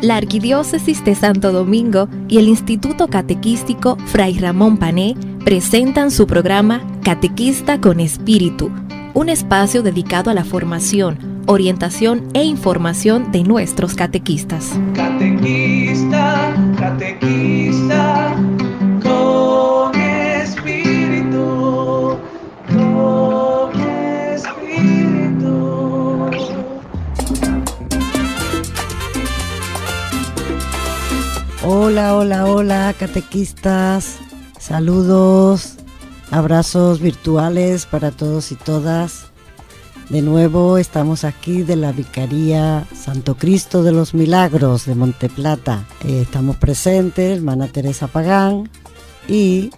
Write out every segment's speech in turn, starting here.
La Arquidiócesis de Santo Domingo y el Instituto Catequístico Fray Ramón Pané presentan su programa Catequista con Espíritu, un espacio dedicado a la formación, orientación e información de nuestros catequistas. Catequista, catequista, con espíritu, con espíritu. Hola, hola, hola, catequistas. Saludos, abrazos virtuales para todos y todas. De nuevo estamos aquí de la Vicaría Santo Cristo de los Milagros de Monteplata. Estamos presentes, hermana Teresa Pagán y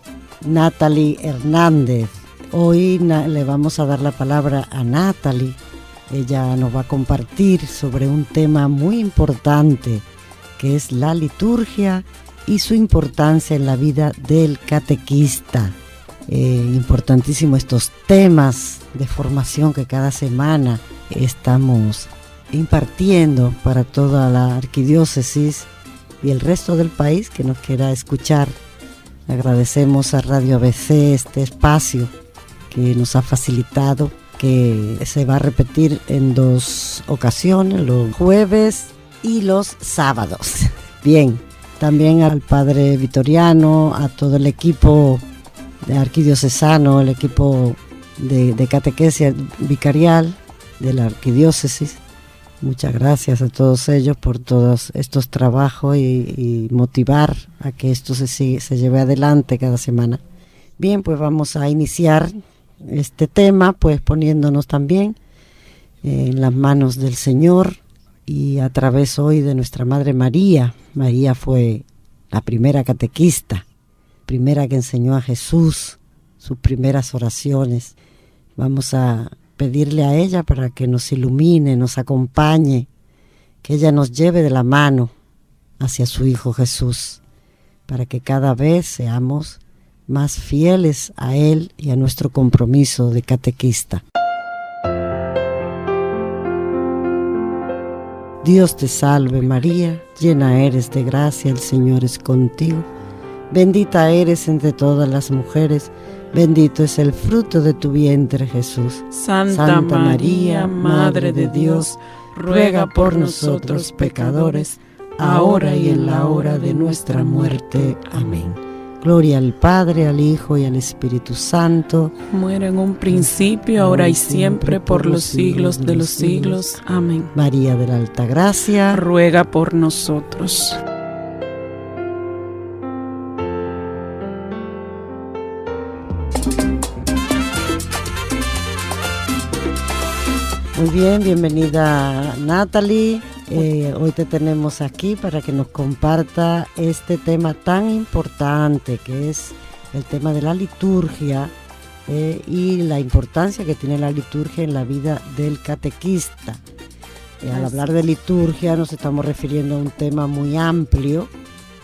Natalie Hernández. Hoy le vamos a dar la palabra a Natalie. Ella nos va a compartir sobre un tema muy importante, que es la liturgia y su importancia en la vida del catequista. Importantísimo estos temas de formación que cada semana estamos impartiendo para toda la arquidiócesis y el resto del país que nos quiera escuchar. Agradecemos a Radio ABC este espacio que nos ha facilitado, que se va a repetir en 2 ocasiones, los jueves y los sábados. Bien, también al padre Vitoriano, a todo el equipo de arquidiocesano, el equipo de catequesia vicarial de la arquidiócesis. Muchas gracias a todos ellos por todos estos trabajos y motivar a que esto se lleve adelante cada semana. Bien, pues vamos a iniciar este tema, pues poniéndonos también en las manos del Señor y a través hoy de nuestra Madre María. María fue la primera catequista, primera que enseñó a Jesús, sus primeras oraciones. Vamos a pedirle a ella para que nos ilumine, nos acompañe, que ella nos lleve de la mano hacia su Hijo Jesús, para que cada vez seamos más fieles a Él y a nuestro compromiso de catequista. Dios te salve María, llena eres de gracia, el Señor es contigo. Bendita eres entre todas las mujeres, bendito es el fruto de tu vientre Jesús. Santa María, Madre de Dios, ruega por nosotros pecadores, ahora y en la hora de nuestra muerte. Amén. Gloria al Padre, al Hijo y al Espíritu Santo. Muera en un principio, ahora y siempre, por los siglos de los siglos. Amén. María de la Alta Gracia, ruega por nosotros. Muy bien, bienvenida Natalie. Hoy te tenemos aquí para que nos comparta este tema tan importante que es el tema de la liturgia y la importancia que tiene la liturgia en la vida del catequista. Al hablar de liturgia nos estamos refiriendo a un tema muy amplio,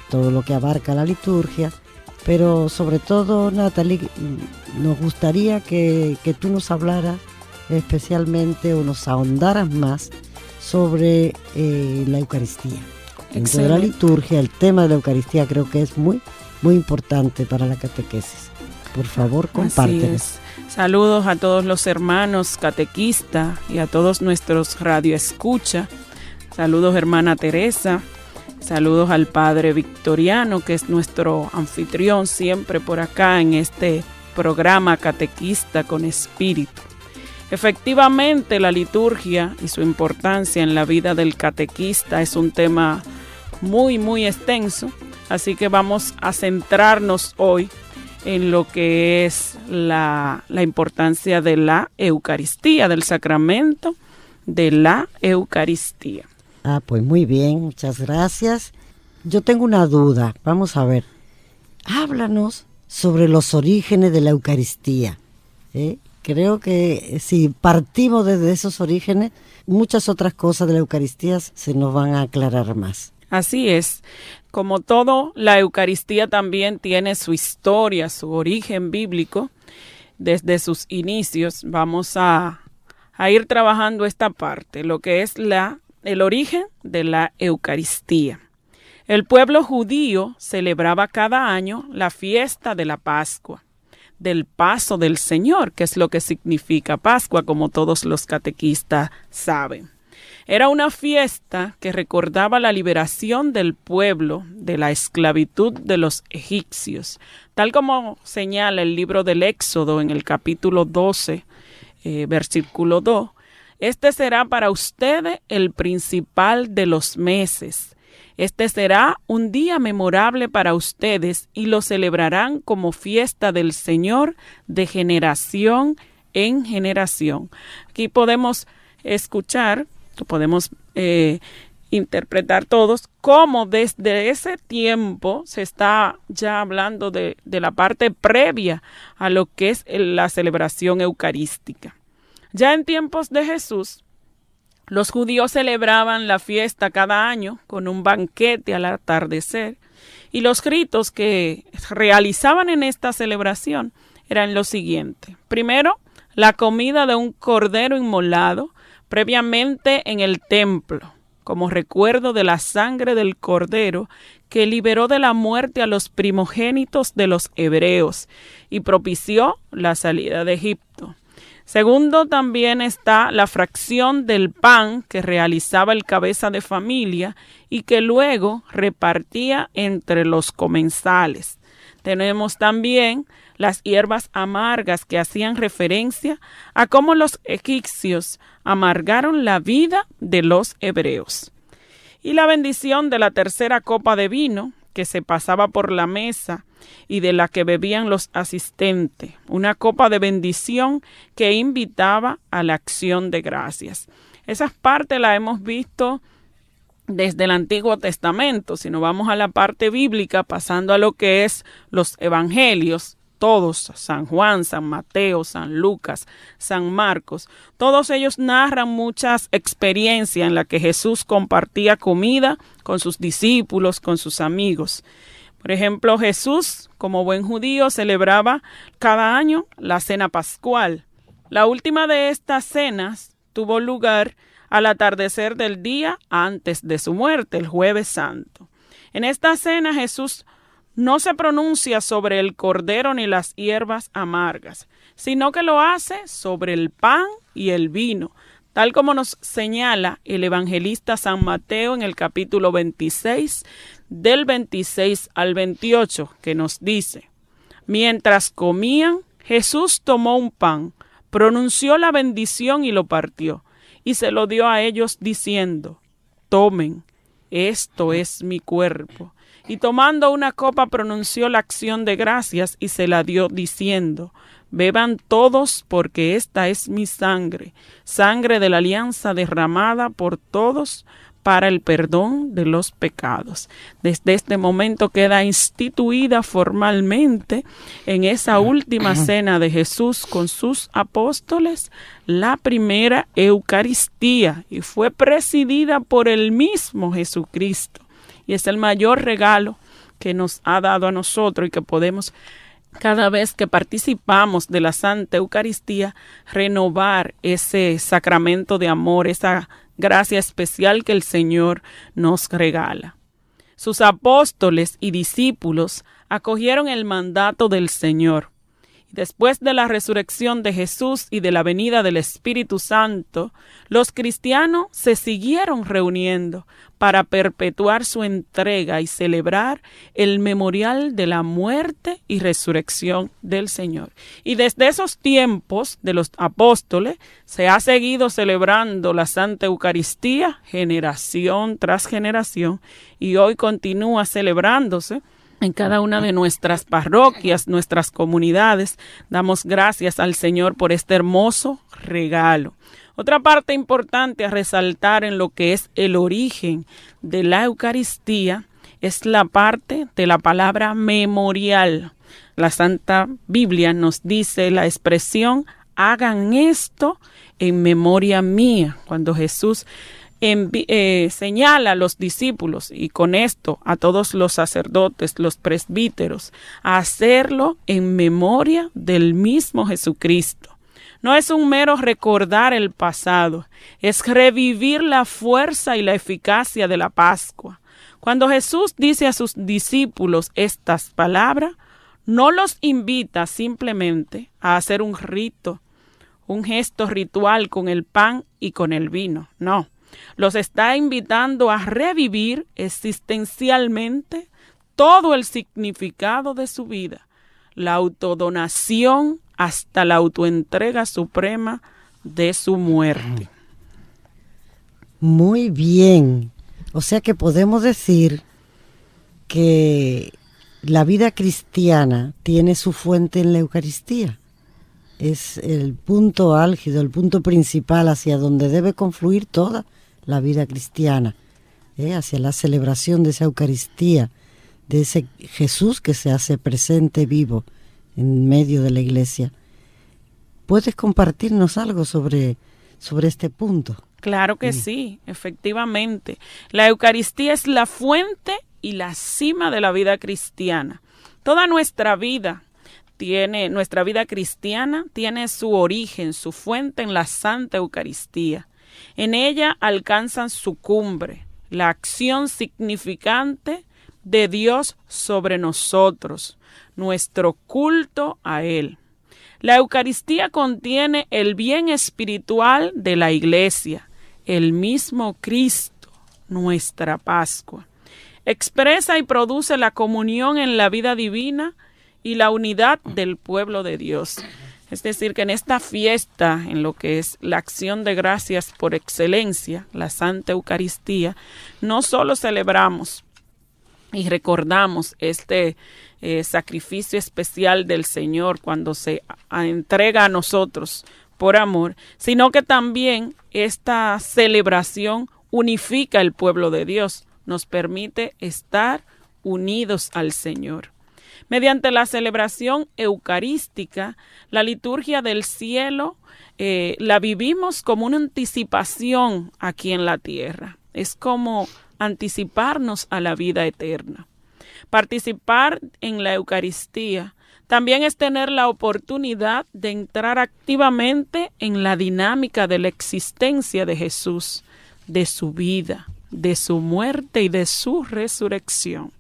todo lo que abarca la liturgia, pero sobre todo, Natalie, nos gustaría que tú nos hablaras especialmente o nos ahondaras más sobre la Eucaristía. Dentro de la liturgia, el tema de la Eucaristía creo que es muy, muy importante para la catequesis. Por favor, compártenos. Saludos a todos los hermanos catequistas y a todos nuestros radioescucha. Saludos, hermana Teresa. Saludos al padre Victoriano, que es nuestro anfitrión siempre por acá en este programa Catequista con Espíritu. Efectivamente, la liturgia y su importancia en la vida del catequista es un tema muy, muy extenso, así que vamos a centrarnos hoy en lo que es la importancia de la Eucaristía, del sacramento de la Eucaristía. Pues muy bien, muchas gracias. Yo tengo una duda, vamos a ver. Háblanos sobre los orígenes de la Eucaristía, Creo que si partimos desde esos orígenes, muchas otras cosas de la Eucaristía se nos van a aclarar más. Así es. Como todo, la Eucaristía también tiene su historia, su origen bíblico. Desde sus inicios vamos a ir trabajando esta parte, lo que es la el origen de la Eucaristía. El pueblo judío celebraba cada año la fiesta de la Pascua, del paso del Señor, que es lo que significa Pascua, como todos los catequistas saben. Era una fiesta que recordaba la liberación del pueblo de la esclavitud de los egipcios, tal como señala el libro del Éxodo en el capítulo 12, versículo 2. Este será para ustedes el principal de los meses. Este será un día memorable para ustedes y lo celebrarán como fiesta del Señor de generación en generación. Aquí podemos escuchar, podemos interpretar todos cómo desde ese tiempo se está ya hablando de la parte previa a lo que es la celebración eucarística. Ya en tiempos de Jesús, los judíos celebraban la fiesta cada año con un banquete al atardecer, y los ritos que realizaban en esta celebración eran los siguientes. Primero, la comida de un cordero inmolado previamente en el templo, como recuerdo de la sangre del cordero que liberó de la muerte a los primogénitos de los hebreos y propició la salida de Egipto. Segundo, también está la fracción del pan que realizaba el cabeza de familia y que luego repartía entre los comensales. Tenemos también las hierbas amargas que hacían referencia a cómo los egipcios amargaron la vida de los hebreos. Y la bendición de la tercera copa de vino que se pasaba por la mesa y de la que bebían los asistentes, una copa de bendición que invitaba a la acción de gracias. Esas partes las hemos visto desde el Antiguo Testamento. Si nos vamos a la parte bíblica, pasando a lo que es los evangelios, todos, San Juan, San Mateo, San Lucas, San Marcos, todos ellos narran muchas experiencias en las que Jesús compartía comida con sus discípulos, con sus amigos. Por ejemplo, Jesús, como buen judío, celebraba cada año la cena pascual. La última de estas cenas tuvo lugar al atardecer del día antes de su muerte, el Jueves Santo. En esta cena Jesús no se pronuncia sobre el cordero ni las hierbas amargas, sino que lo hace sobre el pan y el vino, tal como nos señala el evangelista San Mateo en el capítulo 26, del 26 al 28, que nos dice: mientras comían, Jesús tomó un pan, pronunció la bendición y lo partió, y se lo dio a ellos diciendo: tomen, esto es mi cuerpo. Y tomando una copa pronunció la acción de gracias y se la dio diciendo: beban todos porque esta es mi sangre, sangre de la alianza derramada por todos para el perdón de los pecados. Desde este momento queda instituida formalmente en esa última cena de Jesús con sus apóstoles la primera Eucaristía, y fue presidida por el mismo Jesucristo. Y es el mayor regalo que nos ha dado a nosotros y que podemos, cada vez que participamos de la Santa Eucaristía, renovar ese sacramento de amor, esa gracia especial que el Señor nos regala. Sus apóstoles y discípulos acogieron el mandato del Señor. Después de la resurrección de Jesús y de la venida del Espíritu Santo, los cristianos se siguieron reuniendo para perpetuar su entrega y celebrar el memorial de la muerte y resurrección del Señor. Y desde esos tiempos de los apóstoles se ha seguido celebrando la Santa Eucaristía generación tras generación, y hoy continúa celebrándose en cada una de nuestras parroquias, nuestras comunidades. Damos gracias al Señor por este hermoso regalo. Otra parte importante a resaltar en lo que es el origen de la Eucaristía es la parte de la palabra memorial. La Santa Biblia nos dice la expresión: hagan esto en memoria mía, cuando Jesús señala a los discípulos y con esto a todos los sacerdotes, los presbíteros, a hacerlo en memoria del mismo Jesucristo. No es un mero recordar el pasado, es revivir la fuerza y la eficacia de la Pascua. Cuando Jesús dice a sus discípulos estas palabras, no los invita simplemente a hacer un rito, un gesto ritual con el pan y con el vino. No, los está invitando a revivir existencialmente todo el significado de su vida, la autodonación hasta la autoentrega suprema de su muerte. Muy bien. O sea que podemos decir que la vida cristiana tiene su fuente en la Eucaristía. Es el punto álgido, el punto principal hacia donde debe confluir toda la vida cristiana, hacia la celebración de esa Eucaristía, de ese Jesús que se hace presente vivo en medio de la iglesia. ¿Puedes compartirnos algo sobre este punto? Claro que sí, efectivamente. La Eucaristía es la fuente y la cima de la vida cristiana. Toda nuestra vida cristiana tiene su origen, su fuente en la Santa Eucaristía. En ella alcanzan su cumbre, la acción significante de Dios sobre nosotros, nuestro culto a Él. La Eucaristía contiene el bien espiritual de la Iglesia, el mismo Cristo, nuestra Pascua. Expresa y produce la comunión en la vida divina y la unidad del pueblo de Dios. Es decir, que en esta fiesta, en lo que es la acción de gracias por excelencia, la Santa Eucaristía, no solo celebramos y recordamos este sacrificio especial del Señor cuando se entrega a nosotros por amor, sino que también esta celebración unifica el pueblo de Dios, nos permite estar unidos al Señor. Mediante la celebración eucarística, la liturgia del cielo la vivimos como una anticipación aquí en la tierra. Es como anticiparnos a la vida eterna. Participar en la Eucaristía también es tener la oportunidad de entrar activamente en la dinámica de la existencia de Jesús, de su vida, de su muerte y de su resurrección.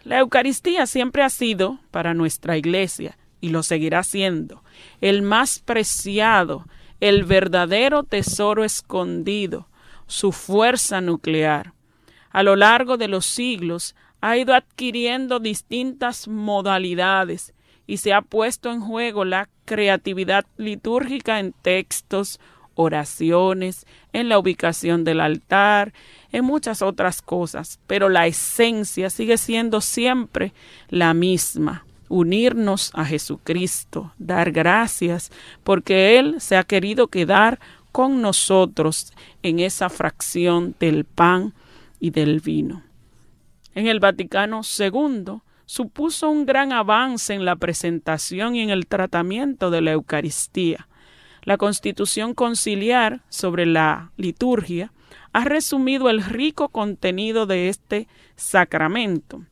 La Eucaristía siempre ha sido, para nuestra Iglesia, y lo seguirá siendo, el más preciado, el verdadero tesoro escondido, su fuerza nuclear. A lo largo de los siglos ha ido adquiriendo distintas modalidades y se ha puesto en juego la creatividad litúrgica en textos, oraciones, en la ubicación del altar, en muchas otras cosas, pero la esencia sigue siendo siempre la misma: unirnos a Jesucristo, dar gracias, porque Él se ha querido quedar con nosotros en esa fracción del pan y del vino. En el Vaticano II supuso un gran avance en la presentación y en el tratamiento de la Eucaristía. La Constitución Conciliar sobre la liturgia ha resumido el rico contenido de este sacramento.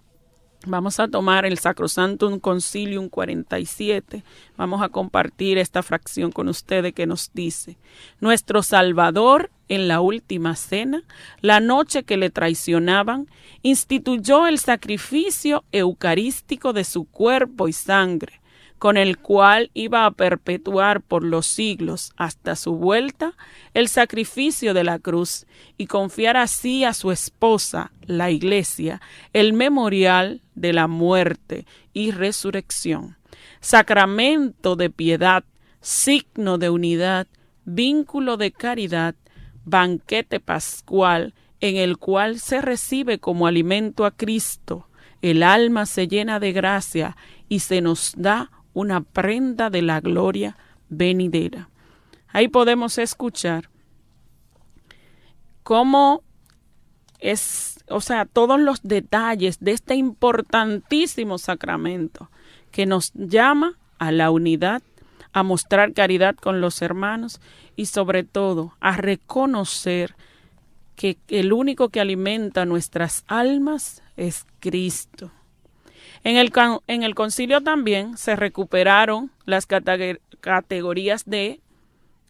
Vamos a tomar el Sacrosanctum Concilium 47. Vamos a compartir esta fracción con ustedes que nos dice: nuestro Salvador, en la última cena, la noche que le traicionaban, instituyó el sacrificio eucarístico de su cuerpo y sangre, con el cual iba a perpetuar por los siglos hasta su vuelta el sacrificio de la cruz y confiar así a su esposa, la Iglesia, el memorial de la muerte y resurrección. Sacramento de piedad, signo de unidad, vínculo de caridad, banquete pascual en el cual se recibe como alimento a Cristo, el alma se llena de gracia y se nos da una prenda de la gloria venidera. Ahí podemos escuchar cómo todos los detalles de este importantísimo sacramento que nos llama a la unidad, a mostrar caridad con los hermanos y sobre todo a reconocer que el único que alimenta nuestras almas es Cristo. En el concilio también se recuperaron las categorías de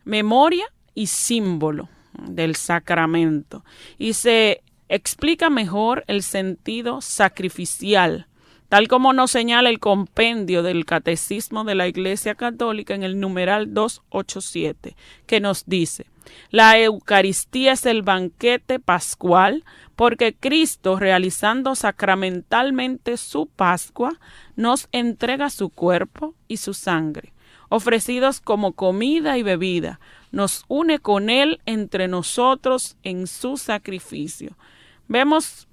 memoria y símbolo del sacramento, y se explica mejor el sentido sacrificial, tal como nos señala el compendio del Catecismo de la Iglesia Católica en el numeral 287, que nos dice: la Eucaristía es el banquete pascual porque Cristo, realizando sacramentalmente su Pascua, nos entrega su cuerpo y su sangre, ofrecidos como comida y bebida, nos une con Él entre nosotros en su sacrificio. Vemos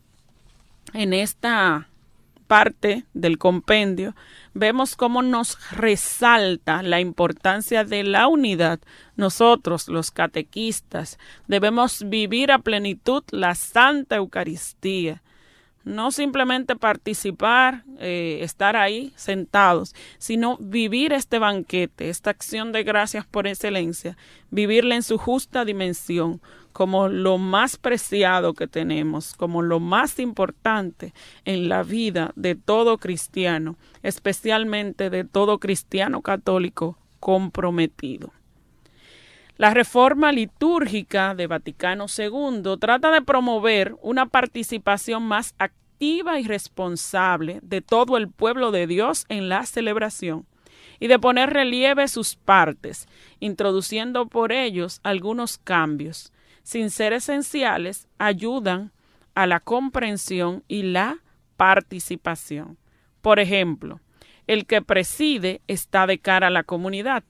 en esta parte del compendio, vemos cómo nos resalta la importancia de la unidad. Nosotros, los catequistas, debemos vivir a plenitud la Santa Eucaristía. No simplemente participar, estar ahí sentados, sino vivir este banquete, esta acción de gracias por excelencia, vivirla en su justa dimensión, como lo más preciado que tenemos, como lo más importante en la vida de todo cristiano, especialmente de todo cristiano católico comprometido. La reforma litúrgica de Vaticano II trata de promover una participación más activa y responsable de todo el pueblo de Dios en la celebración y de poner relieve sus partes, introduciendo por ellos algunos cambios. Sin ser esenciales, ayudan a la comprensión y la participación. Por ejemplo, el que preside está de cara a la comunidad.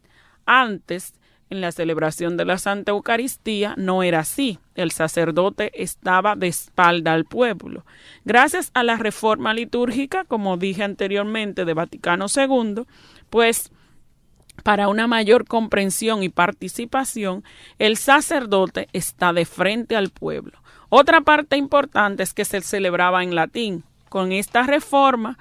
Antes, en la celebración de la Santa Eucaristía no era así. El sacerdote estaba de espalda al pueblo. Gracias a la reforma litúrgica, como dije anteriormente, de Vaticano II, pues para una mayor comprensión y participación, el sacerdote está de frente al pueblo. Otra parte importante es que se celebraba en latín. Con esta reforma,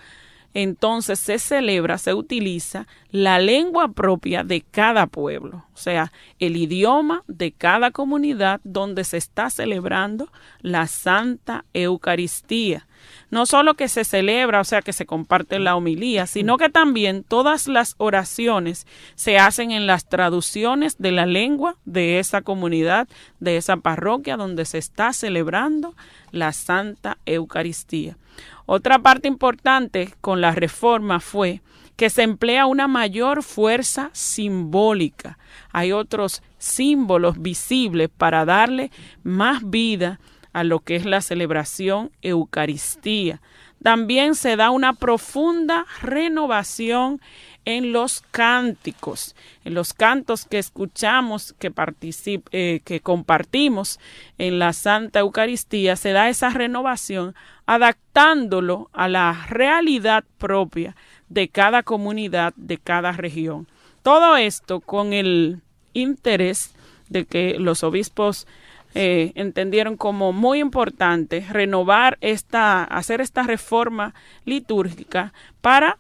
entonces se utiliza la lengua propia de cada pueblo, o sea, el idioma de cada comunidad donde se está celebrando la Santa Eucaristía. No solo que se celebra, o sea, que se comparte la homilía, sino que también todas las oraciones se hacen en las traducciones de la lengua de esa comunidad, de esa parroquia donde se está celebrando la Santa Eucaristía. Otra parte importante con la reforma fue que se emplea una mayor fuerza simbólica. Hay otros símbolos visibles para darle más vida a lo que es la celebración Eucaristía. También se da una profunda renovación en los cánticos, en los cantos que escuchamos, que compartimos en la Santa Eucaristía. Se da esa renovación adaptándolo a la realidad propia de cada comunidad, de cada región. Todo esto con el interés de que los obispos entendieron como muy importante hacer esta reforma litúrgica para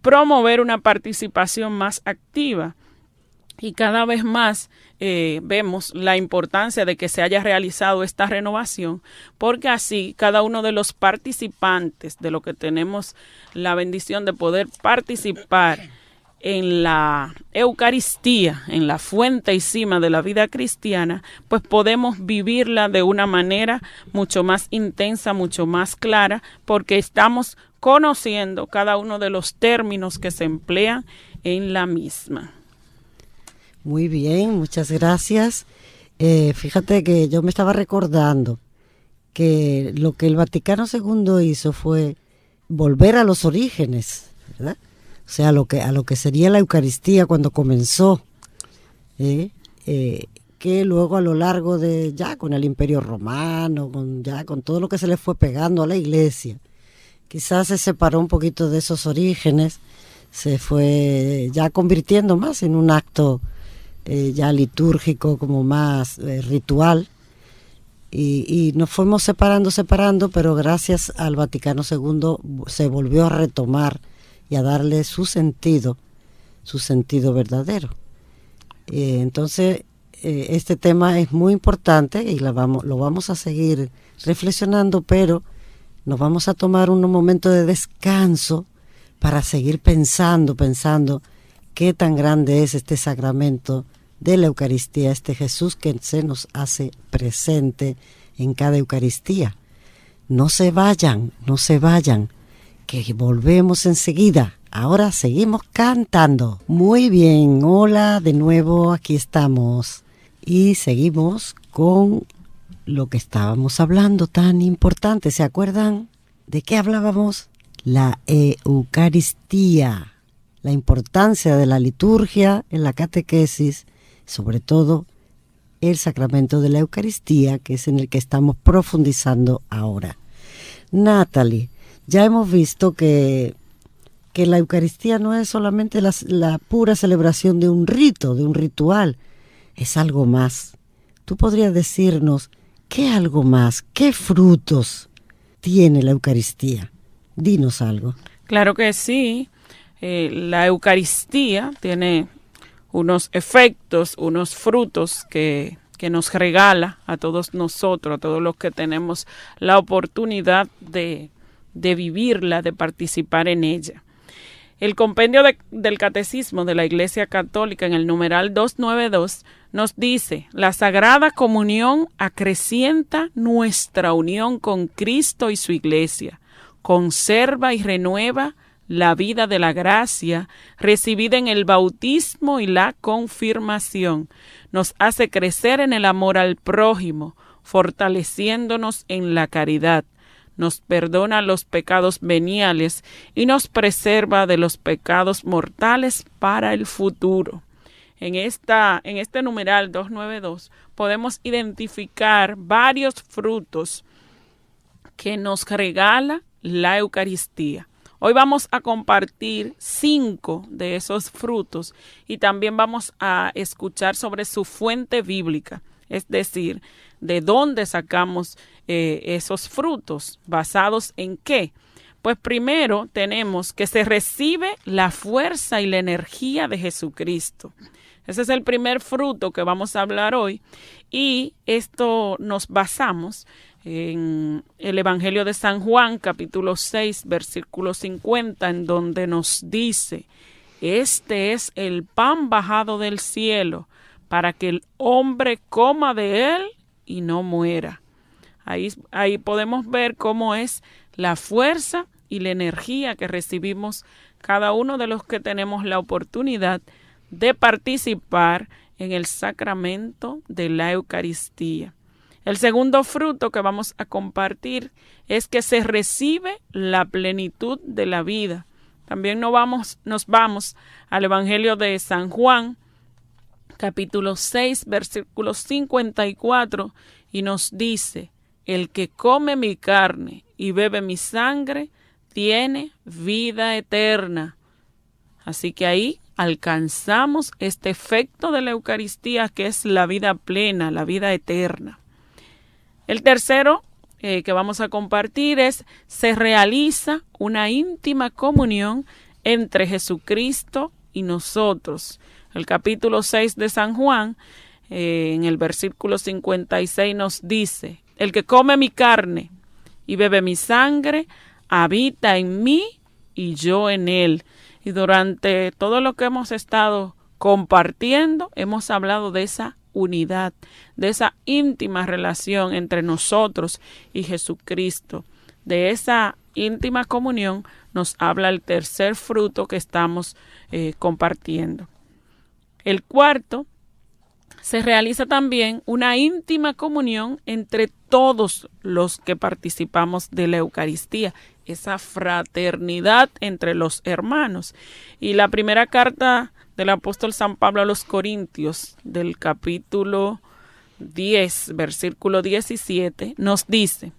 promover una participación más activa. Y cada vez más vemos la importancia de que se haya realizado esta renovación, porque así cada uno de los participantes, de lo que tenemos la bendición de poder participar en la Eucaristía, en la fuente y cima de la vida cristiana, pues podemos vivirla de una manera mucho más intensa, mucho más clara, porque estamos conociendo cada uno de los términos que se emplean en la misma. Muy bien, muchas gracias. Fíjate que yo me estaba recordando que lo que el Vaticano II hizo fue volver a los orígenes, ¿verdad? O sea, a lo que sería la Eucaristía cuando comenzó, que luego a lo largo de ya con el Imperio Romano, con todo lo que se le fue pegando a la Iglesia, quizás se separó un poquito de esos orígenes, se fue ya convirtiendo más en un acto ya litúrgico, como más ritual, y nos fuimos separando, pero gracias al Vaticano II se volvió a retomar y a darle su sentido verdadero. Entonces, este tema es muy importante y lo vamos a seguir reflexionando, pero nos vamos a tomar un momento de descanso para seguir pensando qué tan grande es este sacramento de la Eucaristía, este Jesús que se nos hace presente en cada Eucaristía. No se vayan, que volvemos enseguida. Ahora seguimos cantando. Muy bien, hola, de nuevo aquí estamos. Y seguimos con lo que estábamos hablando, tan importante. ¿Se acuerdan de qué hablábamos? La Eucaristía, la importancia de la liturgia en la catequesis, sobre todo el sacramento de la Eucaristía, que es en el que estamos profundizando ahora. Natalie, ya hemos visto que la Eucaristía no es solamente la pura celebración de un rito, de un ritual, es algo más. ¿Tú podrías decirnos qué algo más, qué frutos tiene la Eucaristía? Dinos algo. Claro que sí. La Eucaristía tiene unos efectos, unos frutos que nos regala a todos nosotros, a todos los que tenemos la oportunidad de vivirla, de participar en ella. El compendio del Catecismo de la Iglesia Católica en el numeral 292 nos dice: la Sagrada Comunión acrecienta nuestra unión con Cristo y su Iglesia, conserva y renueva la vida de la gracia recibida en el bautismo y la confirmación, nos hace crecer en el amor al prójimo, fortaleciéndonos en la caridad, nos perdona los pecados veniales y nos preserva de los pecados mortales para el futuro. En este numeral 292 podemos identificar varios frutos que nos regala la Eucaristía. Hoy vamos a compartir 5 de esos frutos y también vamos a escuchar sobre su fuente bíblica, es decir, de dónde sacamos esos frutos, basados en qué. Pues primero tenemos que se recibe la fuerza y la energía de Jesucristo. Ese es el primer fruto que vamos a hablar hoy y esto nos basamos en el Evangelio de San Juan, capítulo 6, versículo 50, en donde nos dice: este es el pan bajado del cielo, para que el hombre coma de él y no muera. Ahí podemos ver cómo es la fuerza y la energía que recibimos cada uno de los que tenemos la oportunidad de participar en el sacramento de la Eucaristía. El segundo fruto que vamos a compartir es que se recibe la plenitud de la vida. También nos vamos al Evangelio de San Juan, capítulo 6, versículo 54, y nos dice: el que come mi carne y bebe mi sangre tiene vida eterna. Así que ahí alcanzamos este efecto de la Eucaristía, que es la vida plena, la vida eterna. El tercero que vamos a compartir es: se realiza una íntima comunión entre Jesucristo y nosotros. El capítulo 6 de San Juan, en el versículo 56 nos dice: el que come mi carne y bebe mi sangre, habita en mí y yo en él. Y durante todo lo que hemos estado compartiendo, hemos hablado de esa unidad, de esa íntima relación entre nosotros y Jesucristo. De esa íntima comunión nos habla el tercer fruto que estamos compartiendo. El cuarto: se realiza también una íntima comunión entre todos los que participamos de la Eucaristía, esa fraternidad entre los hermanos. Y la primera carta del apóstol San Pablo a los Corintios, del capítulo 10, versículo 17, nos dice: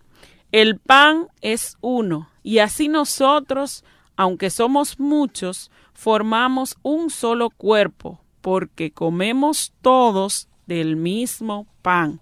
el pan es uno, y así nosotros, aunque somos muchos, formamos un solo cuerpo, porque comemos todos del mismo pan.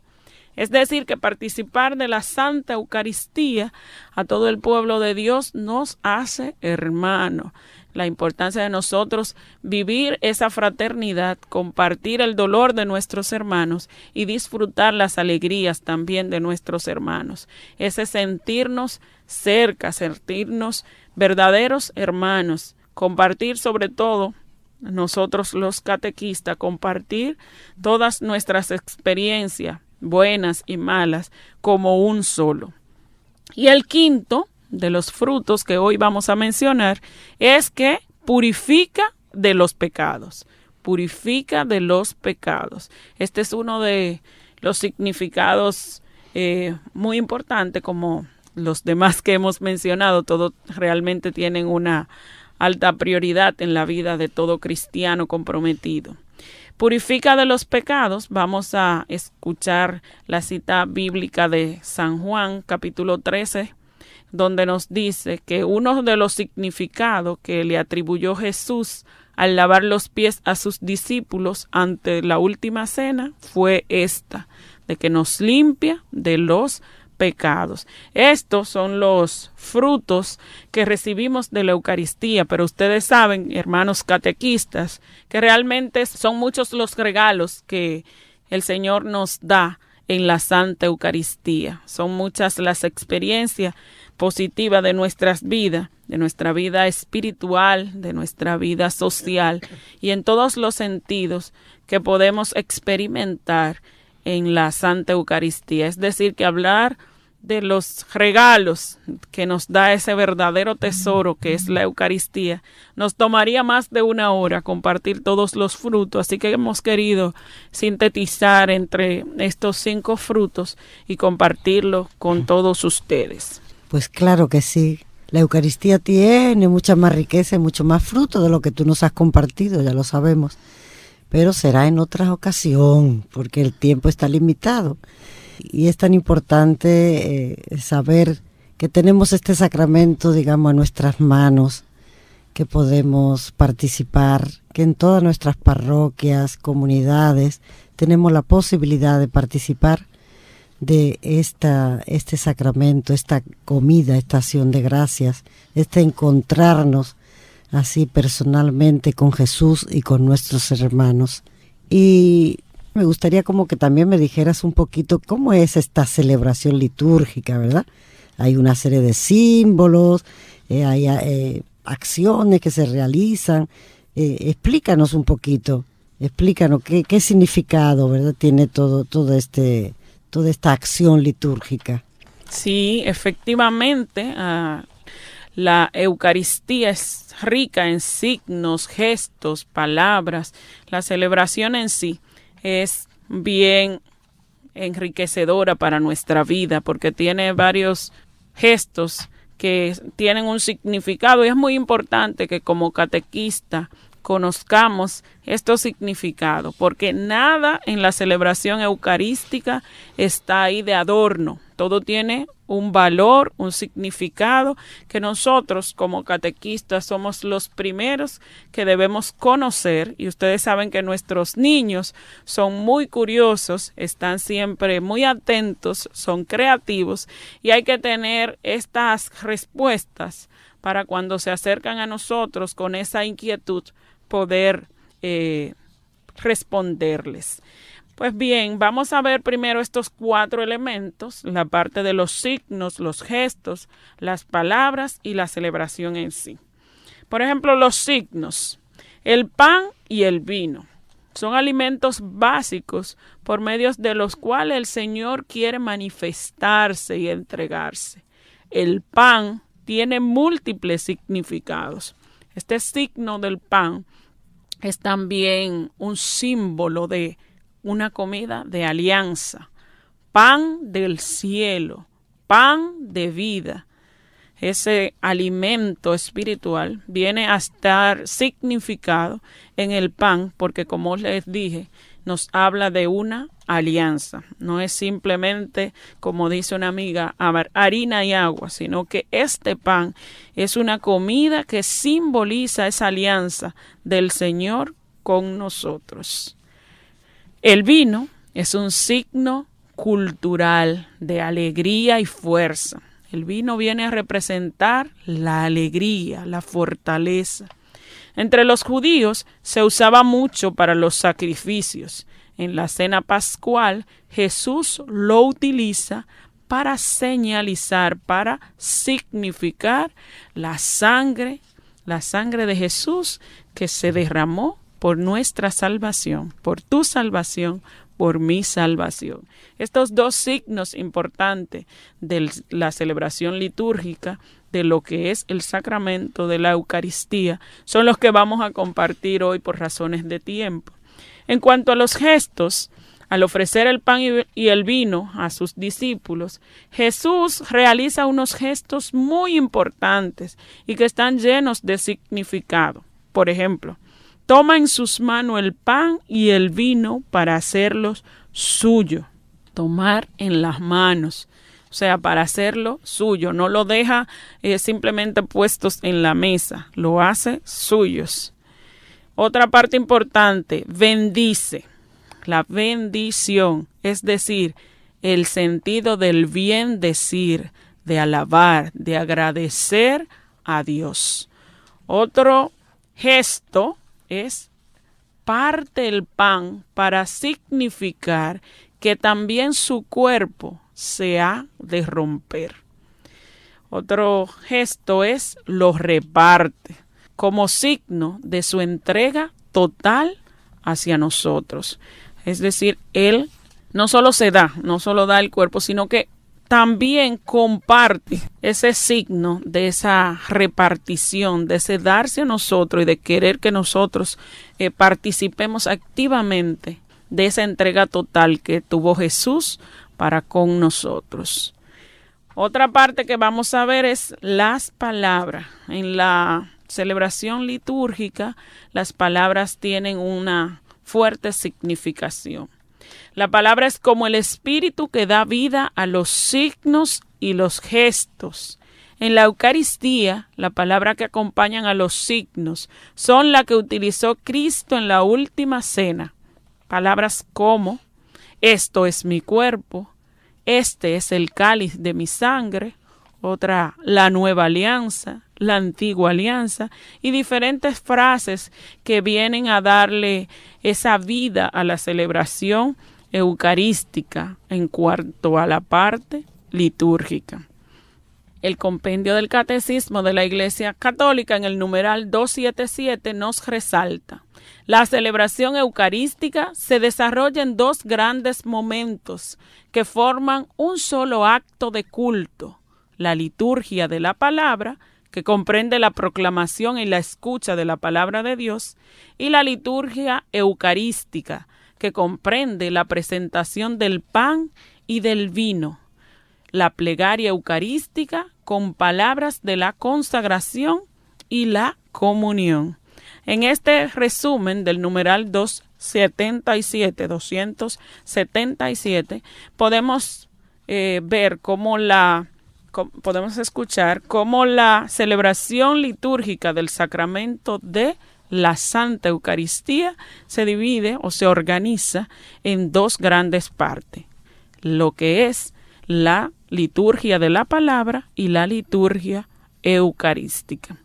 Es decir, que participar de la Santa Eucaristía a todo el pueblo de Dios nos hace hermanos. La importancia de nosotros vivir esa fraternidad, compartir el dolor de nuestros hermanos y disfrutar las alegrías también de nuestros hermanos. Ese sentirnos cerca, sentirnos verdaderos hermanos, compartir sobre todo nosotros los catequistas compartir todas nuestras experiencias, buenas y malas, como un solo. Y el quinto de los frutos que hoy vamos a mencionar es que purifica de los pecados. Purifica de los pecados. Este es uno de los significados muy importantes, como los demás que hemos mencionado. Todos realmente tienen una alta prioridad en la vida de todo cristiano comprometido. Purifica de los pecados. Vamos a escuchar la cita bíblica de San Juan, capítulo 13, donde nos dice que uno de los significados que le atribuyó Jesús al lavar los pies a sus discípulos ante la última cena fue esta, de que nos limpia de los pecados. Estos son los frutos que recibimos de la Eucaristía, pero ustedes saben, hermanos catequistas, que realmente son muchos los regalos que el Señor nos da en la Santa Eucaristía. Son muchas las experiencias positivas de nuestras vidas, de nuestra vida espiritual, de nuestra vida social y en todos los sentidos que podemos experimentar en la Santa Eucaristía. Es decir, que hablar de los regalos que nos da ese verdadero tesoro que es la Eucaristía, nos tomaría más de una hora compartir todos los frutos, así que hemos querido sintetizar entre estos 5 frutos y compartirlo con todos ustedes. Pues claro que sí. La Eucaristía tiene mucha más riqueza y mucho más fruto de lo que tú nos has compartido, ya lo sabemos. Pero será en otra ocasión, porque el tiempo está limitado. Y es tan importante saber que tenemos este sacramento, digamos, a nuestras manos, que podemos participar, que en todas nuestras parroquias, comunidades, tenemos la posibilidad de participar de este sacramento, esta comida, esta acción de gracias, este encontrarnos así personalmente con Jesús y con nuestros hermanos. Y me gustaría como que también me dijeras un poquito cómo es esta celebración litúrgica, ¿verdad? Hay una serie de símbolos, hay acciones que se realizan. Explícanos un poquito, explícanos qué significado, ¿verdad? Tiene toda esta acción litúrgica. Sí, efectivamente, la Eucaristía es rica en signos, gestos, palabras. La celebración en sí es bien enriquecedora para nuestra vida porque tiene varios gestos que tienen un significado y es muy importante que como catequista conozcamos estos significados, porque nada en la celebración eucarística está ahí de adorno. Todo tiene un valor, un significado que nosotros como catequistas somos los primeros que debemos conocer. Y ustedes saben que nuestros niños son muy curiosos, están siempre muy atentos, son creativos y hay que tener estas respuestas para cuando se acercan a nosotros con esa inquietud poder responderles. Pues bien, vamos a ver primero estos 4 elementos, la parte de los signos, los gestos, las palabras y la celebración en sí. Por ejemplo, los signos. El pan y el vino son alimentos básicos por medio de los cuales el Señor quiere manifestarse y entregarse. El pan tiene múltiples significados. Este signo del pan es también un símbolo de una comida de alianza, pan del cielo, pan de vida. Ese alimento espiritual viene a estar significado en el pan porque, como les dije, nos habla de una alianza. No es simplemente, como dice una amiga, harina y agua, sino que este pan es una comida que simboliza esa alianza del Señor con nosotros. El vino es un signo cultural de alegría y fuerza. El vino viene a representar la alegría, la fortaleza. Entre los judíos se usaba mucho para los sacrificios. En la cena pascual, Jesús lo utiliza para señalizar, para significar la sangre de Jesús que se derramó por nuestra salvación, por tu salvación, por mi salvación. Estos dos signos importantes de la celebración litúrgica de lo que es el sacramento de la Eucaristía son los que vamos a compartir hoy por razones de tiempo. En cuanto a los gestos, al ofrecer el pan y el vino a sus discípulos, Jesús realiza unos gestos muy importantes y que están llenos de significado. Por ejemplo, toma en sus manos el pan y el vino para hacerlos suyo. Tomar en las manos, o sea, para hacerlo suyo. No lo deja simplemente puestos en la mesa, lo hace suyos. Otra parte importante, bendice. La bendición, es decir, el sentido del bien decir, de alabar, de agradecer a Dios. Otro gesto es parte el pan para significar que también su cuerpo se ha de romper. Otro gesto es lo reparte como signo de su entrega total hacia nosotros. Es decir, Él no solo da el cuerpo, sino que también comparte ese signo de esa repartición, de ese darse a nosotros y de querer que nosotros participemos activamente de esa entrega total que tuvo Jesús para con nosotros. Otra parte que vamos a ver es las palabras. En la celebración litúrgica, las palabras tienen una fuerte significación. La palabra es como el espíritu que da vida a los signos y los gestos. En la Eucaristía, la palabra que acompañan a los signos son la que utilizó Cristo en la última cena. Palabras como, esto es mi cuerpo, este es el cáliz de mi sangre, otra, la nueva alianza, la antigua alianza, y diferentes frases que vienen a darle esa vida a la celebración eucarística en cuanto a la parte litúrgica. El compendio del Catecismo de la Iglesia Católica en el numeral 277 nos resalta: la celebración eucarística se desarrolla en dos grandes momentos que forman un solo acto de culto: la liturgia de la palabra, que comprende la proclamación y la escucha de la palabra de Dios, y la liturgia eucarística, que comprende la presentación del pan y del vino, la plegaria eucarística con palabras de la consagración y la comunión. En este resumen del numeral 277 podemos ver podemos escuchar cómo la celebración litúrgica del sacramento de la Santa Eucaristía se divide o se organiza en dos grandes partes: lo que es la liturgia de la palabra y la liturgia eucarística.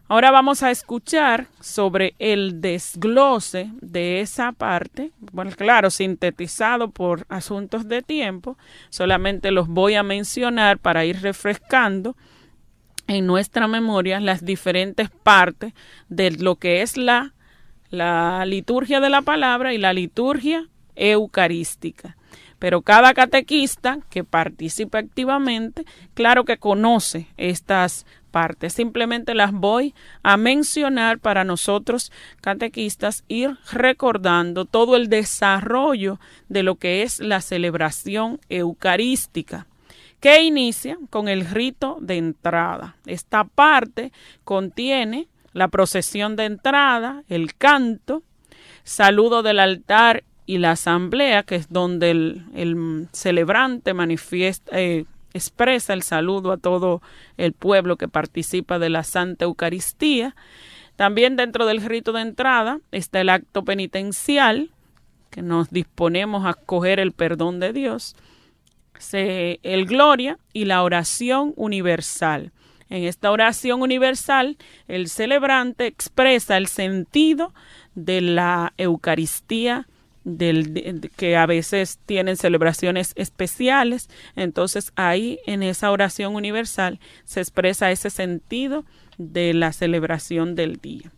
Ahora vamos a escuchar sobre el desglose de esa parte. Bueno, claro, sintetizado por asuntos de tiempo, solamente los voy a mencionar para ir refrescando en nuestra memoria las diferentes partes de lo que es la liturgia de la palabra y la liturgia eucarística. Pero cada catequista que participe activamente, claro que conoce estas partes. Simplemente las voy a mencionar para nosotros, catequistas, ir recordando todo el desarrollo de lo que es la celebración eucarística, que inicia con el rito de entrada. Esta parte contiene la procesión de entrada, el canto, saludo del altar y la asamblea, que es donde el celebrante expresa el saludo a todo el pueblo que participa de la Santa Eucaristía. También dentro del rito de entrada está el acto penitencial, que nos disponemos a acoger el perdón de Dios, el gloria y la oración universal. En esta oración universal, el celebrante expresa el sentido de la Eucaristía, que a veces tienen celebraciones especiales. Entonces ahí en esa oración universal se expresa ese sentido de la celebración del día.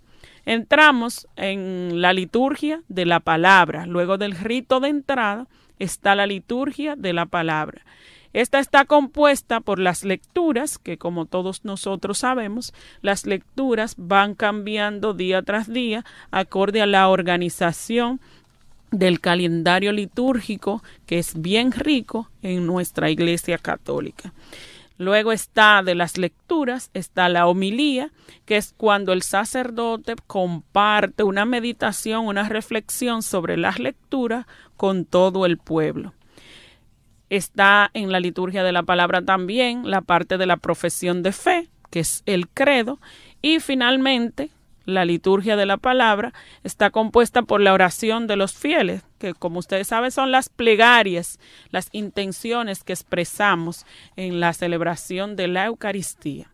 Entramos en la liturgia de la palabra. Luego del rito de entrada está la liturgia de la palabra. Esta está compuesta por las lecturas, que como todos nosotros sabemos, las lecturas van cambiando día tras día acorde a la organización del calendario litúrgico, que es bien rico en nuestra Iglesia Católica. Luego está de las lecturas, está la homilía, que es cuando el sacerdote comparte una meditación, una reflexión sobre las lecturas con todo el pueblo. Está en la liturgia de la palabra también la parte de la profesión de fe, que es el credo, y finalmente la liturgia de la palabra está compuesta por la oración de los fieles, que como ustedes saben son las plegarias, las intenciones que expresamos en la celebración de la Eucaristía.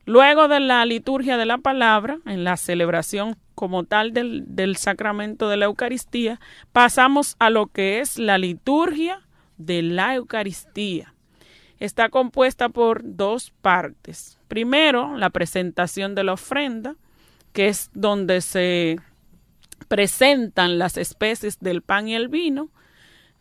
Luego de la liturgia de la palabra, en la celebración como tal del sacramento de la Eucaristía, pasamos a lo que es la liturgia de la Eucaristía. Está compuesta por dos partes. Primero, la presentación de la ofrenda, que es donde se presentan las especies del pan y el vino,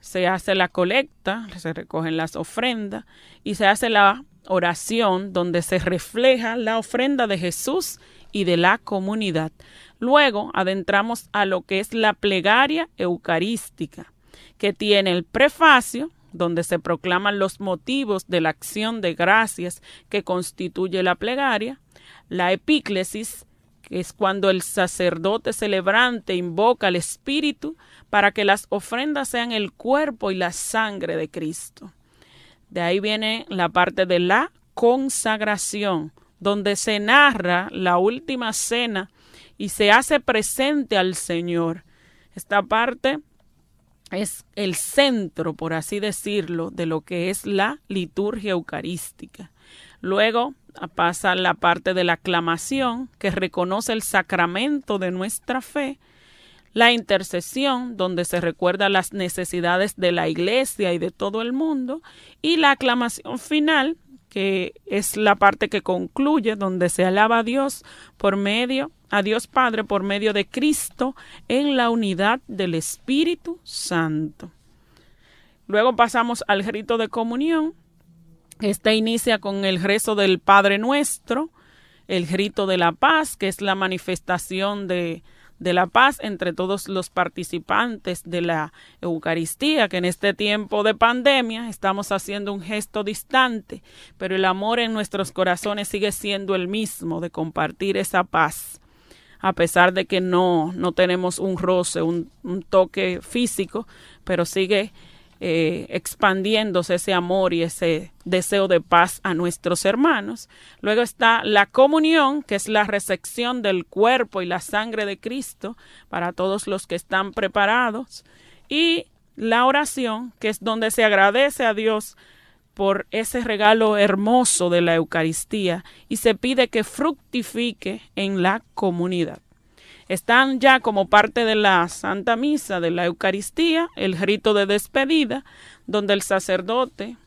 se hace la colecta, se recogen las ofrendas y se hace la oración donde se refleja la ofrenda de Jesús y de la comunidad. Luego adentramos a lo que es la plegaria eucarística, que tiene el prefacio, donde se proclaman los motivos de la acción de gracias que constituye la plegaria, la epíclesis, que es cuando el sacerdote celebrante invoca al Espíritu para que las ofrendas sean el cuerpo y la sangre de Cristo. De ahí viene la parte de la consagración, donde se narra la última cena y se hace presente al Señor. Esta parte es el centro, por así decirlo, de lo que es la liturgia eucarística. Luego pasa la parte de la aclamación, que reconoce el sacramento de nuestra fe, la intercesión, donde se recuerda las necesidades de la Iglesia y de todo el mundo, y la aclamación final, que es la parte que concluye, donde se alaba a Dios a Dios Padre por medio de Cristo en la unidad del Espíritu Santo. Luego pasamos al rito de comunión. Este inicia con el rezo del Padre Nuestro, el rito de la paz, que es la manifestación de la paz entre todos los participantes de la Eucaristía, que en este tiempo de pandemia estamos haciendo un gesto distante, pero el amor en nuestros corazones sigue siendo el mismo, de compartir esa paz, a pesar de que no tenemos un roce, un toque físico, pero sigue expandiéndose ese amor y ese deseo de paz a nuestros hermanos. Luego está la comunión, que es la recepción del cuerpo y la sangre de Cristo para todos los que están preparados, y la oración, que es donde se agradece a Dios por ese regalo hermoso de la Eucaristía y se pide que fructifique en la comunidad. Están ya como parte de la Santa Misa de la Eucaristía el rito de despedida, donde el sacerdote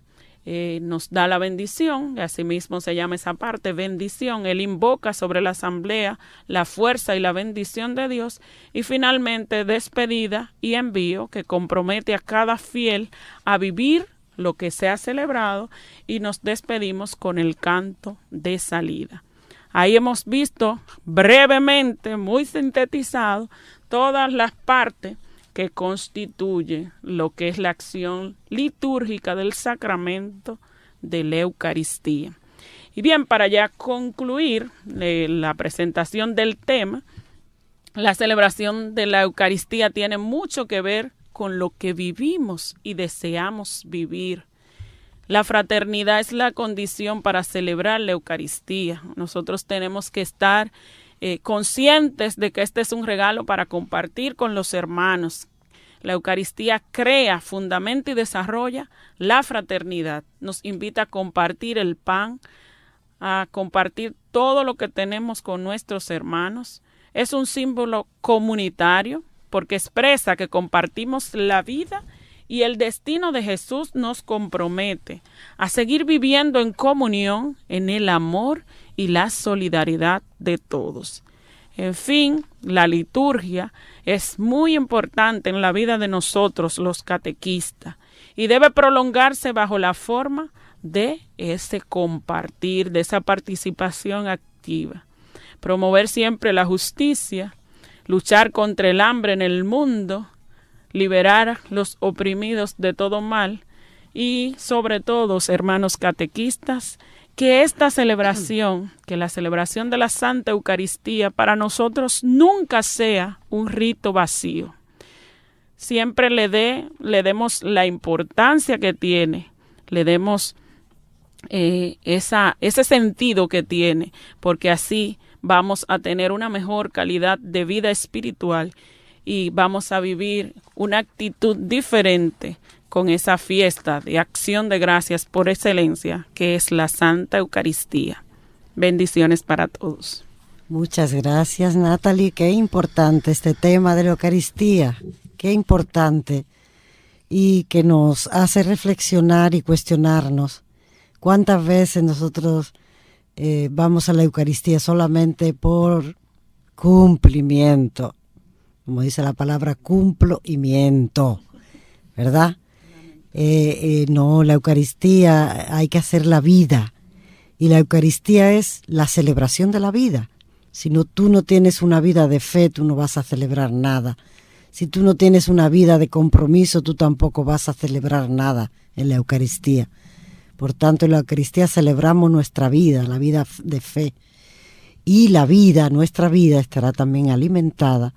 nos da la bendición, y asimismo se llama esa parte bendición. Él invoca sobre la asamblea la fuerza y la bendición de Dios, y finalmente despedida y envío, que compromete a cada fiel a vivir lo que se ha celebrado, y nos despedimos con el canto de salida. Ahí hemos visto brevemente, muy sintetizado, todas las partes que constituyen lo que es la acción litúrgica del sacramento de la Eucaristía. Y bien, para ya concluir la presentación del tema, la celebración de la Eucaristía tiene mucho que ver con lo que vivimos y deseamos vivir. La fraternidad es la condición para celebrar la Eucaristía. Nosotros tenemos que estar conscientes de que este es un regalo para compartir con los hermanos. La Eucaristía crea, fundamenta y desarrolla la fraternidad. Nos invita a compartir el pan, a compartir todo lo que tenemos con nuestros hermanos. Es un símbolo comunitario porque expresa que compartimos la vida, y el destino de Jesús nos compromete a seguir viviendo en comunión, en el amor y la solidaridad de todos. En fin, la liturgia es muy importante en la vida de nosotros, los catequistas, y debe prolongarse bajo la forma de ese compartir, de esa participación activa. Promover siempre la justicia, luchar contra el hambre en el mundo, liberar a los oprimidos de todo mal y, sobre todo, hermanos catequistas, que esta celebración, que la celebración de la Santa Eucaristía para nosotros nunca sea un rito vacío. Siempre le demos la importancia que tiene, le demos ese sentido que tiene, porque así vamos a tener una mejor calidad de vida espiritual y vamos a vivir una actitud diferente con esa fiesta de acción de gracias por excelencia que es la Santa Eucaristía. Bendiciones para todos. Muchas gracias, Natalie. Qué importante este tema de la Eucaristía, qué importante, y que nos hace reflexionar y cuestionarnos cuántas veces nosotros vamos a la Eucaristía solamente por cumplimiento, como dice la palabra, cumplo y miento, ¿verdad? No, la Eucaristía hay que hacer la vida, y la Eucaristía es la celebración de la vida. Si no, tú no tienes una vida de fe, tú no vas a celebrar nada. Si tú no tienes una vida de compromiso, tú tampoco vas a celebrar nada en la Eucaristía. Por tanto, en la Eucaristía celebramos nuestra vida, la vida de fe. Y la vida, nuestra vida, estará también alimentada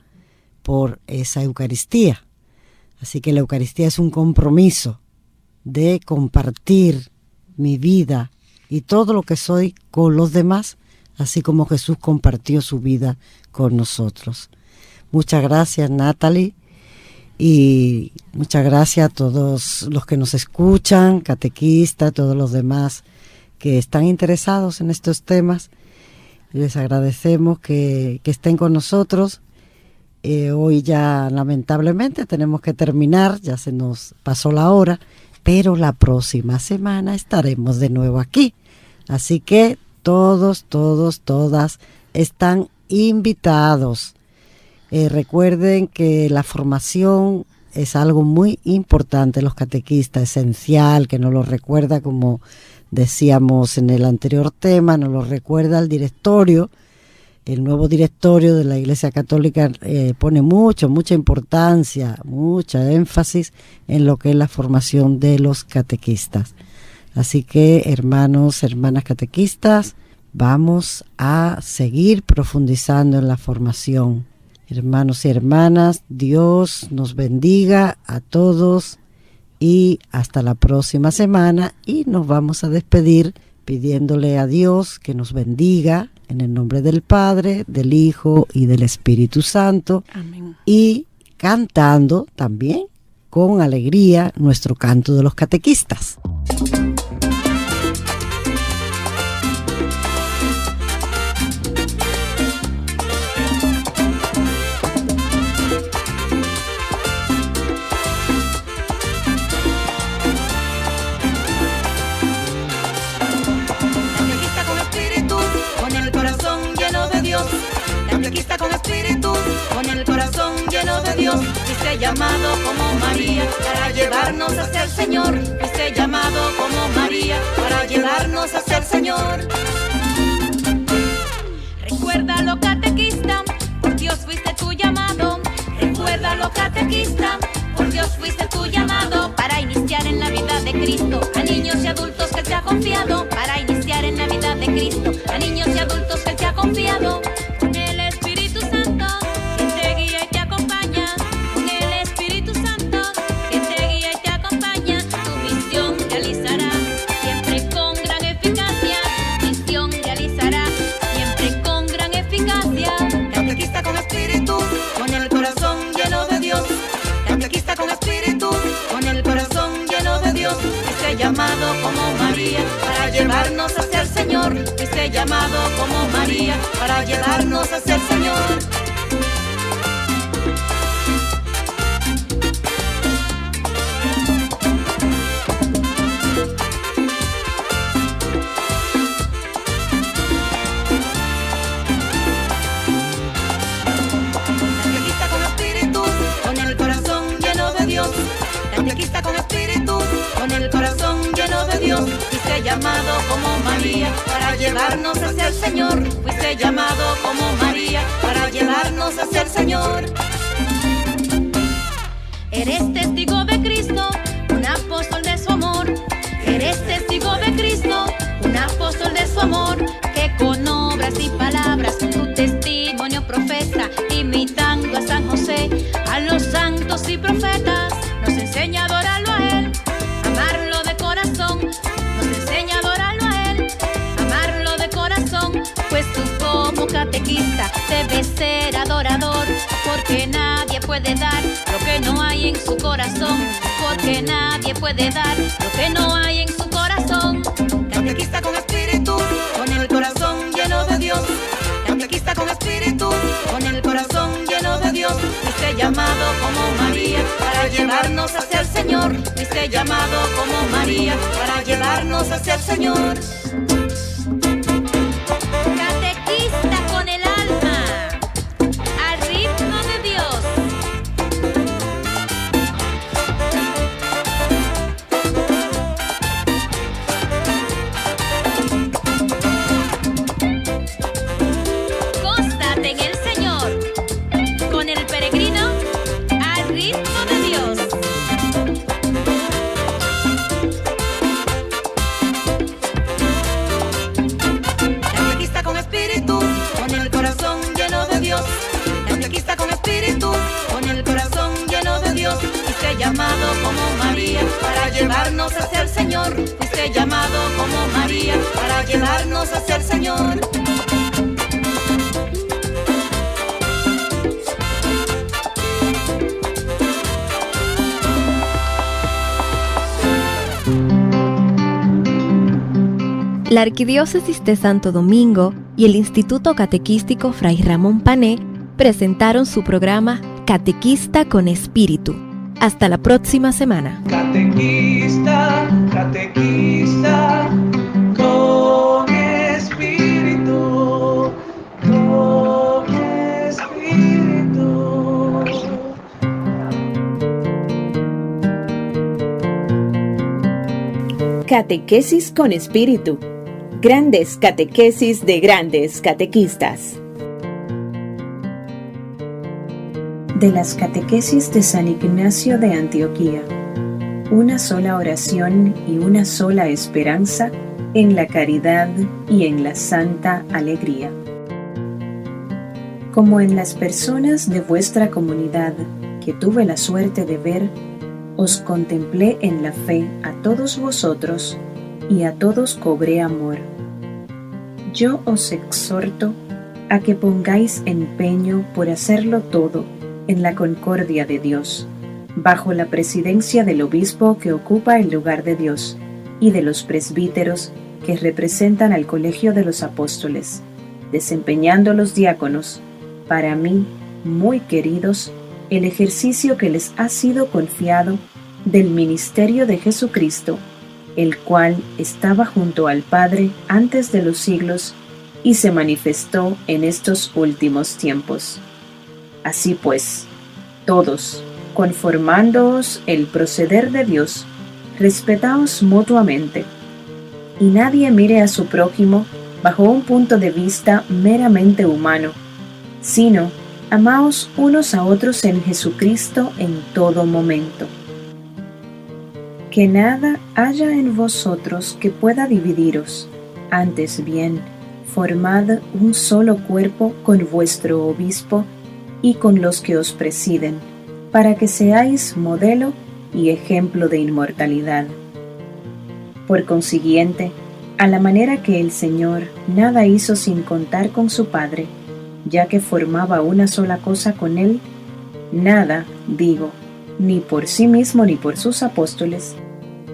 por esa Eucaristía. Así que la Eucaristía es un compromiso de compartir mi vida y todo lo que soy con los demás, así como Jesús compartió su vida con nosotros. Muchas gracias, Natalie, y muchas gracias a todos los que nos escuchan, catequistas, todos los demás que están interesados en estos temas. Les agradecemos que estén con nosotros. Hoy ya lamentablemente tenemos que terminar, ya se nos pasó la hora, pero la próxima semana estaremos de nuevo aquí. Así que todos, todas están invitados. Recuerden que la formación es algo muy importante, los catequistas, esencial, que nos lo recuerda, como decíamos en el anterior tema, nos lo recuerda el directorio. El nuevo directorio de la Iglesia Católica pone mucha importancia, mucha énfasis en lo que es la formación de los catequistas. Así que, hermanos, hermanas catequistas, vamos a seguir profundizando en la formación. Hermanos y hermanas, Dios nos bendiga a todos y hasta la próxima semana, y nos vamos a despedir pidiéndole a Dios que nos bendiga en el nombre del Padre, del Hijo y del Espíritu Santo. Amén. Y cantando también con alegría nuestro canto de los catequistas. Con espíritu, con el corazón lleno de Dios, fuiste llamado como María para llevarnos hacia el Señor. Fuiste llamado como María para llevarnos hacia el Señor. Recuérdalo, catequista, por Dios fuiste tu llamado. Recuérdalo, catequista, por Dios fuiste tu llamado para iniciar en la vida de Cristo a niños y adultos que Él te ha confiado. Para iniciar en la vida de Cristo a niños y adultos que Él te ha confiado. Llamado como María para llevarnos hacia el Señor. Fuiste llamado como María para llevarnos hacia el Señor. llamado como María para llevarnos hacia el Señor. Fuiste llamado como María para llevarnos hacia el Señor. Eres testigo de Cristo, un apóstol de su amor. Eres testigo de Cristo, un apóstol de su amor, que con obras y palabras tu testimonio profesa, imitando a San José, a los santos y profetas. Nos enseña a adorarlo a Él, amarlo de corazón. Nos enseña a adorarlo a Él, amarlo de corazón. Pues tú como catequista debes ser adorador, porque nadie puede dar lo que no hay en su corazón, porque nadie puede dar lo que no hay en su corazón. Catequista con espíritu, con el corazón lleno de Dios. Catequista con espíritu, con el corazón lleno de Dios. Fuiste llamado como María para llevarnos hacia el Señor. Fuiste llamado como María para llevarnos hacia el Señor. Catequista con el alma, al ritmo de Dios. Gózate en el Señor, con el peregrino, al ritmo de Dios. Catequista con espíritu, con el corazón lleno de Dios. Catequista con espíritu, con el corazón lleno de Dios. Fuiste llamado como María para llevarnos hacia el Señor. Fuiste llamado como María para llevarnos hacia el Señor. La Arquidiócesis de Santo Domingo y el Instituto Catequístico Fray Ramón Pané presentaron su programa Catequista con Espíritu. Hasta la próxima semana. Catequista, catequista, con espíritu, con espíritu. Catequesis con espíritu. Grandes catequesis de grandes catequistas. De las catequesis de San Ignacio de Antioquía. Una sola oración y una sola esperanza en la caridad y en la santa alegría. Como en las personas de vuestra comunidad que tuve la suerte de ver, os contemplé en la fe a todos vosotros y a todos cobré amor. Yo os exhorto a que pongáis empeño por hacerlo todo en la concordia de Dios, bajo la presidencia del obispo que ocupa el lugar de Dios y de los presbíteros que representan al colegio de los apóstoles, desempeñando los diáconos, para mí, muy queridos, el ejercicio que les ha sido confiado del ministerio de Jesucristo, el cual estaba junto al Padre antes de los siglos y se manifestó en estos últimos tiempos. Así pues, todos, conformándoos el proceder de Dios, respetaos mutuamente, y nadie mire a su prójimo bajo un punto de vista meramente humano, sino amaos unos a otros en Jesucristo en todo momento. Que nada haya en vosotros que pueda dividiros, antes bien, formad un solo cuerpo con vuestro obispo y con los que os presiden, para que seáis modelo y ejemplo de inmortalidad. Por consiguiente, a la manera que el Señor nada hizo sin contar con su Padre, ya que formaba una sola cosa con Él, nada, digo, ni por sí mismo ni por sus apóstoles,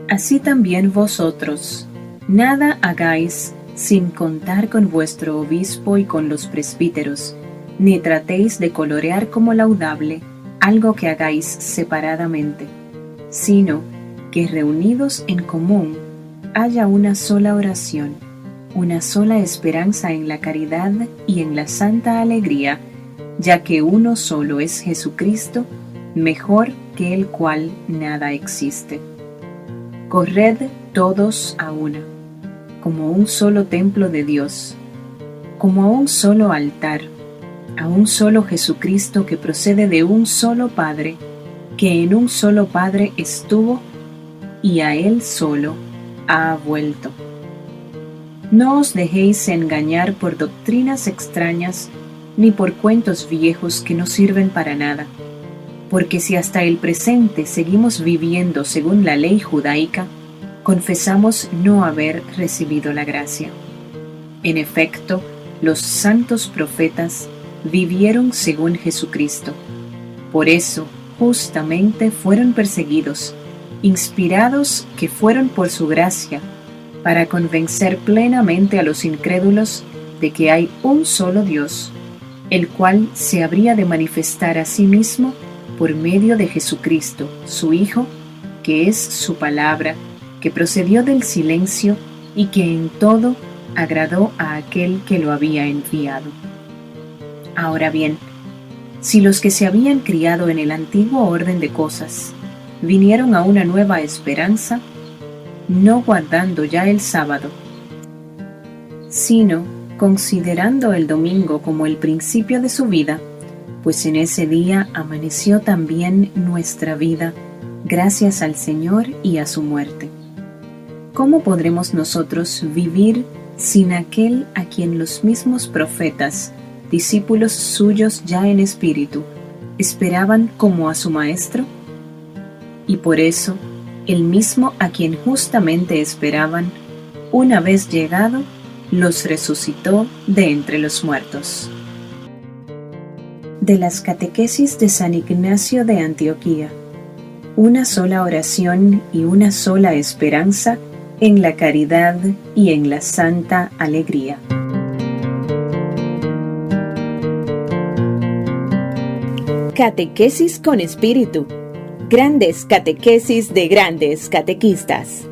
así también vosotros, nada hagáis sin contar con vuestro obispo y con los presbíteros, ni tratéis de colorear como laudable algo que hagáis separadamente, sino que reunidos en común haya una sola oración, una sola esperanza en la caridad y en la santa alegría, ya que uno solo es Jesucristo, mejor que el cual nada existe. Corred todos a una, como un solo templo de Dios, como a un solo altar, a un solo Jesucristo que procede de un solo Padre, que en un solo Padre estuvo y a Él solo ha vuelto. No os dejéis engañar por doctrinas extrañas ni por cuentos viejos que no sirven para nada, porque si hasta el presente seguimos viviendo según la ley judaica, confesamos no haber recibido la gracia. En efecto, los santos profetas vivieron según Jesucristo. Por eso, justamente fueron perseguidos, inspirados que fueron por su gracia, para convencer plenamente a los incrédulos de que hay un solo Dios, el cual se habría de manifestar a sí mismo por medio de Jesucristo, su Hijo, que es su palabra, que procedió del silencio y que en todo agradó a aquel que lo había enviado. Ahora bien, si los que se habían criado en el antiguo orden de cosas vinieron a una nueva esperanza, no guardando ya el sábado, sino considerando el domingo como el principio de su vida, pues en ese día amaneció también nuestra vida, gracias al Señor y a su muerte. ¿Cómo podremos nosotros vivir sin aquel a quien los mismos profetas, discípulos suyos ya en espíritu, esperaban como a su Maestro? Y por eso, el mismo a quien justamente esperaban, una vez llegado, los resucitó de entre los muertos. De las catequesis de San Ignacio de Antioquía. Una sola oración y una sola esperanza en la caridad y en la santa alegría. Catequesis con espíritu. Grandes catequesis de grandes catequistas.